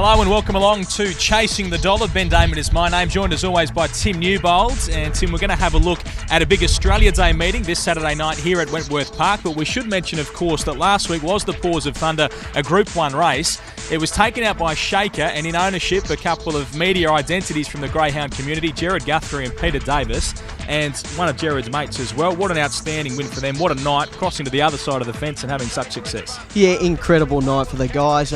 Hello and welcome along to Chasing the Dollar. Ben Damon is my name, joined as always by Tim Newbold. And Tim, we're going to have a look at a big Australia Day meeting this Saturday night here at Wentworth Park. But we should mention, of course, that last week was the Paws of Thunder, a Group 1 race. It was taken out by Shaker and in ownership a couple of media identities from the greyhound community, Jared Guthrie and Peter Davis, and one of Jared's mates as well. What an outstanding win for them. What a night, crossing to the other side of the fence and having such success. Yeah, incredible night for the guys.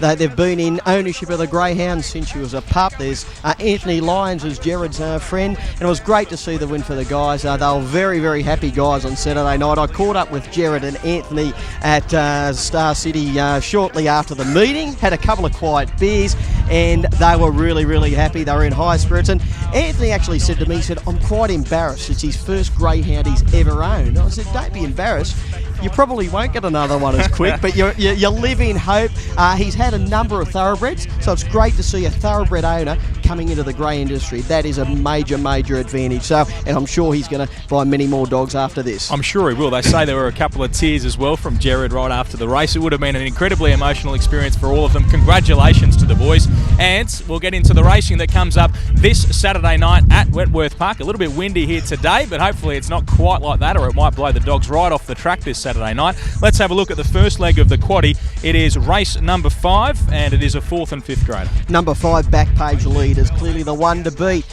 They've been in ownership of the greyhound since she was a pup. There's Anthony Lyons as Jared's friend, and it was great to see the win for the guys. They were very, very happy guys on Saturday night. I caught up with Jared and Anthony at Star City shortly after the meeting, had a couple of quiet beers, and they were really, really happy. They were in high spirits, and Anthony actually said to me, he said, "I'm quite embarrassed. It's his first greyhound he's ever owned." I said, "Don't be embarrassed. You probably won't get another one as quick, but you live in hope." He's had a number of thoroughbreds, so it's great to see a thoroughbred owner coming into the grey industry. That is a major, major advantage. So, and I'm sure he's going to buy many more dogs after this. I'm sure he will. They say there were a couple of tears as well from Jared right after the race. It would have been an incredibly emotional experience for all of them. Congratulations to the boys. And we'll get into the racing that comes up this Saturday night at Wentworth Park. A little bit windy here today, but hopefully it's not quite like that, or it might blow the dogs right off the track this Saturday night. Let's have a look at the first leg of the Quaddie. It is race number 5, and it is a 4th and 5th grader. Number 5, Backpage Lead, is clearly the one to beat.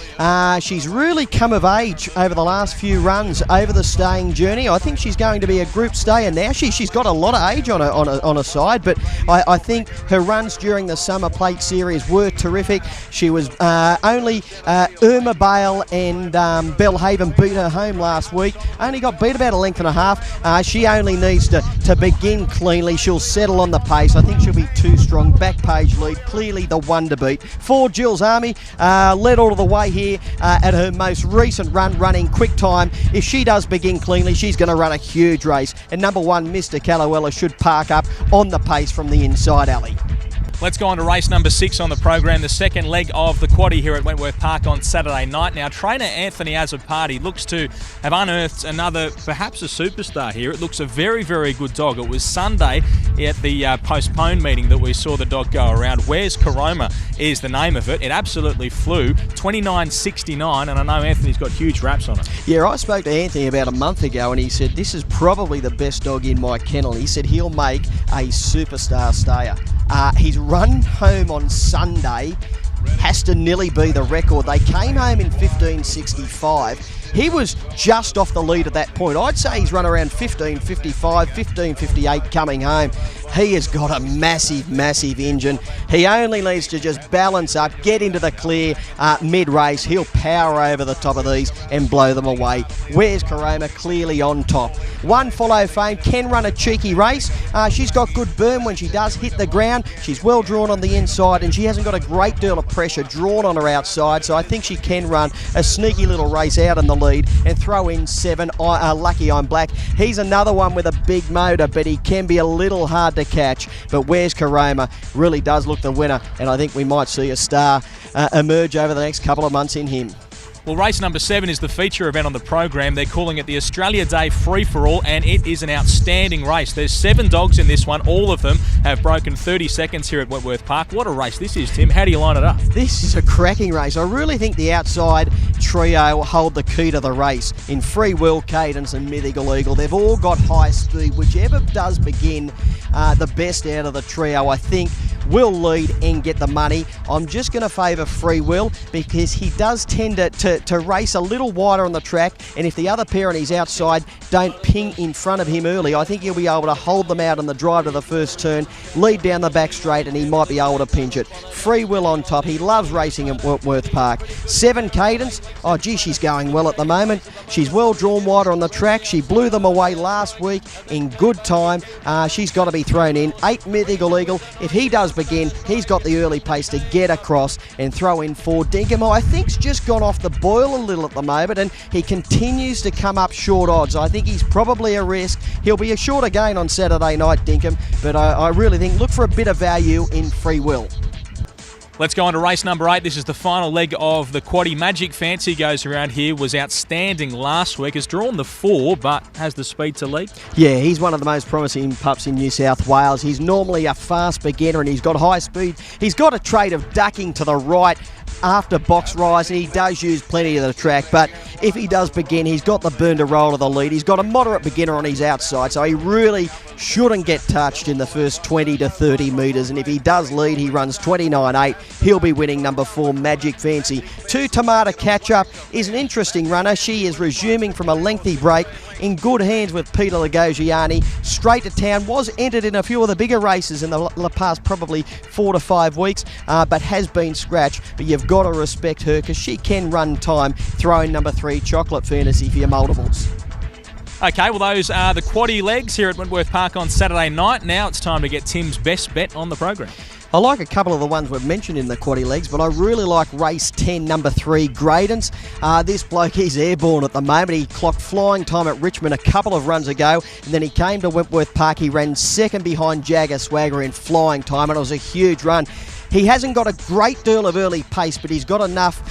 She's really come of age over the last few runs over the staying journey. I think she's going to be a group stayer now. She's got a lot of age on her side, but I think her runs during the Summer Plate Series were terrific. She was only Irma Bale and Belhaven beat her home last week. Only got beat about a length and a half. She only needs to begin cleanly. She'll settle on the pace. I think she'll be too strong. Backpage Lead, clearly the one to beat. 4, Jill's Army, led all the way here at her most recent run, running quick time. If she does begin cleanly, she's going to run a huge race. And number 1, Mr. Callowella, should park up on the pace from the inside alley. Let's go on to race number 6 on the program, the second leg of the Quaddie here at Wentworth Park on Saturday night. Now, trainer Anthony Azzopardi looks to have unearthed another, perhaps a superstar here. It looks a very, very good dog. It was Sunday at the postponed meeting that we saw the dog go around. Where's Karoma is the name of it. It absolutely flew, 29.69, and I know Anthony's got huge raps on it. Yeah, I spoke to Anthony about a month ago, and he said, "This is probably the best dog in my kennel." He said he'll make a superstar stayer. His run home on Sunday has to nearly be the record. They came home in 15.65. He was just off the lead at that point. I'd say he's run around 15.55, 15.58 coming home. He has got a massive, massive engine. He only needs to just balance up, get into the clear mid-race. He'll power over the top of these and blow them away. Where's Karoma? Clearly on top. 1, Follow Fame, can run a cheeky race. She's got good burn when she does hit the ground. She's well drawn on the inside, and she hasn't got a great deal of pressure drawn on her outside, so I think she can run a sneaky little race out in the lead and throw in 7, Lucky I'm Black. He's another one with a big motor, but he can be a little hard to catch. But Where's Karoma really does look the winner, and I think we might see a star emerge over the next couple of months in him. Well, race number 7 is the feature event on the program. They're calling it the Australia Day Free-for-All, and it is an outstanding race. There's 7 dogs in this one. All of them have broken 30 seconds here at Wentworth Park. What a race this is, Tim. How do you line it up? This is a cracking race. I really think the outside trio hold the key to the race. In Free Will, Cadence and Mythical Eagle, they've all got high speed. Whichever does begin the best out of the trio, I think, will lead and get the money. I'm just going to favour Free Will because he does tend to race a little wider on the track, and if the other pair on his outside don't ping in front of him early, I think he'll be able to hold them out on the drive to the first turn, lead down the back straight, and he might be able to pinch it. Free Will on top. He loves racing at Wentworth Park. 7, Cadence. Oh, gee, she's going well at the moment. She's well drawn wider on the track. She blew them away last week in good time. She's got to be thrown in. 8, Mythical Eagle. If he does begin, he's got the early pace to get across and throw in 4, Dinkum. I think's just gone off the boil a little at the moment, and he continues to come up short odds. I think he's probably a risk. He'll be a shorter gain on Saturday night, Dinkum, but I really think look for a bit of value in Free Will. Let's go on to race number 8. This is the final leg of the Quaddie. Magic Fancy goes around here, was outstanding last week. Has drawn the 4, but has the speed to lead. Yeah, he's one of the most promising pups in New South Wales. He's normally a fast beginner and he's got high speed. He's got a trait of ducking to the right after box rise, and he does use plenty of the track, but if he does begin, he's got the burn to roll of the lead. He's got a moderate beginner on his outside, so he really shouldn't get touched in the first 20 to 30 metres, and if he does lead, he runs 29.8. He'll be winning number 4, Magic Fancy. 2, Tomato Catch Up is an interesting runner. She is resuming from a lengthy break, in good hands with Peter Lagogiani. Straight to town, was entered in a few of the bigger races in the past probably 4 to 5 weeks, but has been scratched. But you've got to respect her because she can run time. Throwing number 3, Chocolate Fantasy for your multiples. Okay, well, those are the Quaddie legs here at Wentworth Park on Saturday night. Now it's time to get Tim's best bet on the program. I like a couple of the ones we've mentioned in the Quaddie legs, but I really like race 10, number 3, Graydon's. This bloke, he's airborne at the moment. He clocked flying time at Richmond a couple of runs ago, and then he came to Wentworth Park. He ran second behind Jagger Swagger in flying time, and it was a huge run. He hasn't got a great deal of early pace, but he's got enough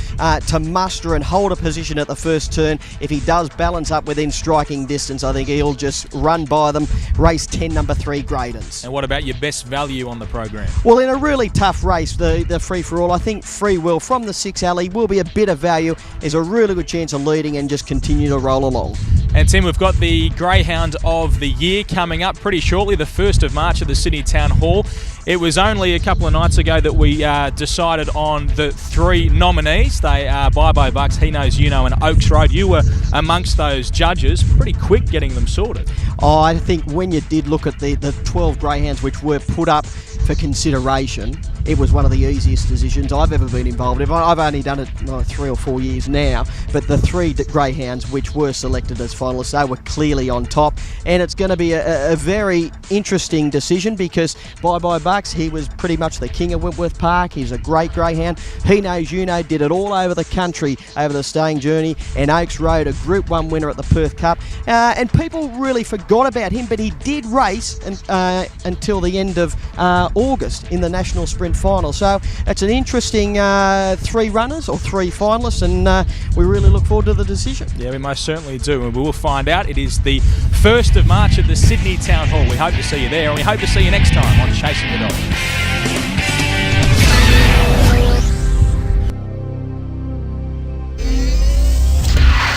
to muster and hold a position at the first turn. If he does balance up within striking distance, I think he'll just run by them. Race 10, number 3, Graydon's. And what about your best value on the program? Well, in a really tough race, the free-for-all, I think Free Will from the 6 alley will be a bit of value. There's a really good chance of leading and just continue to roll along. And Tim, we've got the Greyhound of the Year coming up pretty shortly, the 1st of March at the Sydney Town Hall. It was only a couple of nights ago that we decided on the 3 nominees. They are Bye Bucks, He Knows You Know, and Oaks Road. You were amongst those judges. Pretty quick getting them sorted. Oh, I think when you did look at the 12 greyhounds which were put up for consideration, it was one of the easiest decisions I've ever been involved in. I've only done it 3 or 4 years now, but the 3 greyhounds which were selected as finalists, they were clearly on top, and it's going to be a very interesting decision because Bye Bucks, he was pretty much the king of Wentworth Park. He's a great greyhound. He Knows You Know did it all over the country over the staying journey, and Oaks Road, a Group 1 winner at the Perth Cup, and people really forgot about him, but he did race until the end of August in the National Sprint Final. So it's an interesting 3 runners or 3 finalists, and we really look forward to the decision. Yeah, we most certainly do, and we will find out. It is the 1st of March at the Sydney Town Hall. We hope to see you there, and we hope to see you next time on Chasing the Dog.